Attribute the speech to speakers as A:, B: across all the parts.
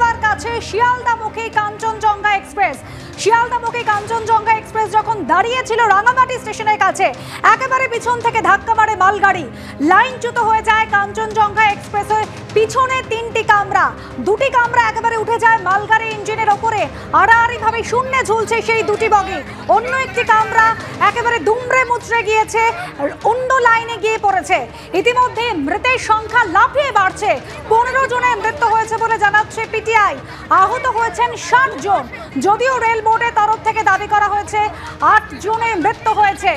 A: দেওয়ার কাছে শিয়ালদামুখী Kanchenjunga express. শিয়ালদামুখী Kanchenjunga express যখন দাঁড়িয়েছিল রাঙামাটি স্টেশনের কাছে, একেবারে পিছন থেকে ধাক্কা মারে মালগাড়ি। লাইনচ্যুত হয়ে যায় কাঞ্চনজঙ্ঘা এক্সপ্রেসের পিছনে 3টি কামরা, 2টি কামরা একেবারে উঠে যায় মালগাড়ি ইঞ্জিনের ওপরে। আড়াআড়িভাবে শূন্যে ঝুলছে সেই 2টি বগি। অন্য একটি কামরা একেবারে দুমড়ে মুচড়ে গিয়েছে, অন্য লাইনে গিয়ে পড়েছে। ইতিমধ্যে মৃতের সংখ্যা লাফিয়ে বাড়ছে। 15 জনের মৃত্যু হয়েছে বলে জানাচ্ছে পিটিআই। আহত হয়েছেন 60 জন। যদিও রেল বোর্ডের তরফ থেকে দাবি করা হয়েছে 8 জনের মৃত্যু হয়েছে।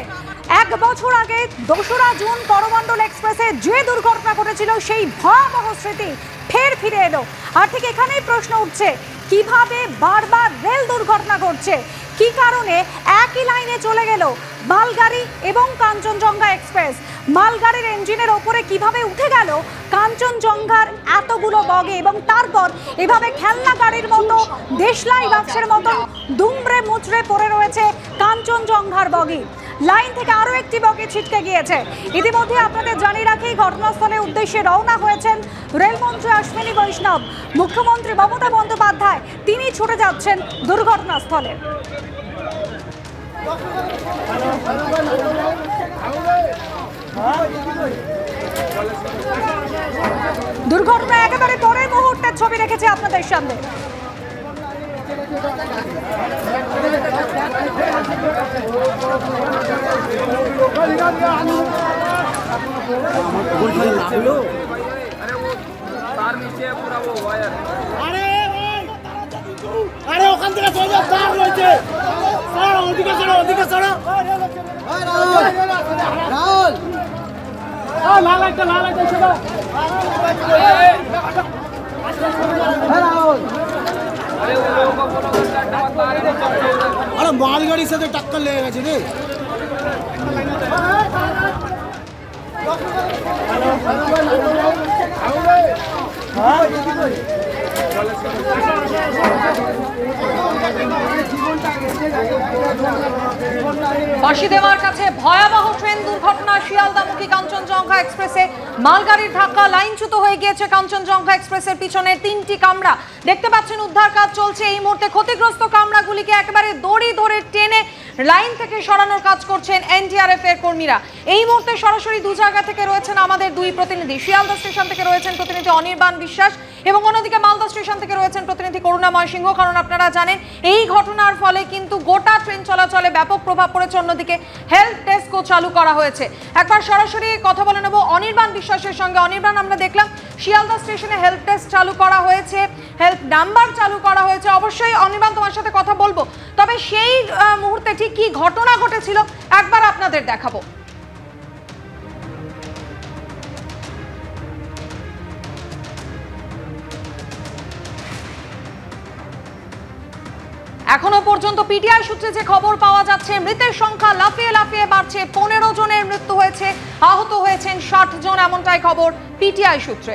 A: 1 বছর আগে 2রা জুন করমণ্ডল এক্সপ্রেসে যে দুর্ঘটনা ঘটেছিল, সেই ভয়াবহ স্মৃতি ফের ফিরে এলো। আর ঠিক এখানেই প্রশ্ন উঠছে, কিভাবে বারবার রেল দুর্ঘটনা ঘটছে? কি কারণে একই লাইনে চলে গেল মালগাড়ি এবং কাঞ্চনজঙ্ঘা এক্সপ্রেস? মালগাড়ির ইঞ্জিনের ওপরে কিভাবে উঠে গেল কাঞ্চনজঙ্ঘার এতগুলো বগি, এবং তারপর এভাবে খেলনা গাড়ির মতো দেশলাই বাক্সের মতো দুমড়ে মুচড়ে পড়ে রয়েছে কাঞ্চনজঙ্ঘার বগি। লাইন থেকে আরো একটি বগি ছিটকে গিয়েছে। ইতিমধ্যে আপনাদের জানিয়ে রাখি, ঘটনাস্থলের উদ্দেশ্যে রওনা হয়েছেন রেলমন্ত্রী অশ্বিনী বৈষ্ণব। মুখ্যমন্ত্রী মমতা বন্দ্যোপাধ্যায় তিনি ছুটে যাচ্ছেন দুর্ঘটনাস্থলে। দুর্ঘটনা একেবারে পরের মুহূর্তের ছবি রেখেছে আপনাদের সামনে।
B: আরে ওখান থেকে চলে তার রয়েছে, ওদিকে চলো, ওদিকে চলো। রাহুল লাল একটা রাহুল, আরে মালগাড়ির সাথে টক্কর লেগে গেছে রে।
A: ফাঁসি দেওয়ার কাছে ভয়াবহ ট্রেন দুর্ঘটনা শিয়ালদামুখী কাঞ্চনজঙ্ঘা এক্সপ্রেসে। মালগাড়ির ধাক্কা, লাইনচ্যুত হয়ে গিয়েছে কাঞ্চনজঙ্ঘা এক্সপ্রেসের পিছনে 3টি কামরা। দেখতে পাচ্ছেন উদ্ধার কাজ চলছে এই মুহূর্তে। ক্ষতিগ্রস্ত কামরাগুলিকে একেবারে দড়ি ধরে টেনে লাইন থেকে সরানোর কাজ করছেন এনডিআরএফ এর কর্মীরা। এই মুহূর্তে সরাসরি 2 জায়গা থেকে রয়েছেন আমাদের 2 প্রতিনিধি। শিয়ালদা স্টেশন থেকে রয়েছেন প্রতিনিধি অনির্বাণ বিশ্বাস, এবং অন্যদিকে মালদা স্টেশন থেকে রয়েছেন প্রতিনিধি করুণাময় সিংহ। কারণ আপনারা জানেন, এই ঘটনার ফলে কিন্তু গোটা ট্রেন চলাচলে ব্যাপক প্রভাব পড়েছে। অন্যদিকে হেল্প ডেস্কও চালু করা হয়েছে। একবার সরাসরি কথা বলে নেব অনির্বাণ বিশ্বাসের সঙ্গে। অনির্বাণ, আমরা দেখলাম শিয়ালদা স্টেশনে হেল্প ডেস্ক চালু করা হয়েছে, হেল্প নাম্বার চালু করা হয়েছে। অবশ্যই অনির্বাণ, তোমার সাথে কথা বলবো, তবে সেই মুহূর্তে ঠিক কি ঘটনা ঘটেছিল একবার আপনাদের দেখাবো। এখনো পর্যন্ত পিটিআই সূত্রে যে খবর পাওয়া যাচ্ছে, মৃতের সংখ্যা লাফিয়ে লাফিয়ে বাড়ছে। 15 জনের মৃত্যু হয়েছে, আহত হয়েছেন 60 জন, এমনটাই খবর পিটিআই সূত্রে।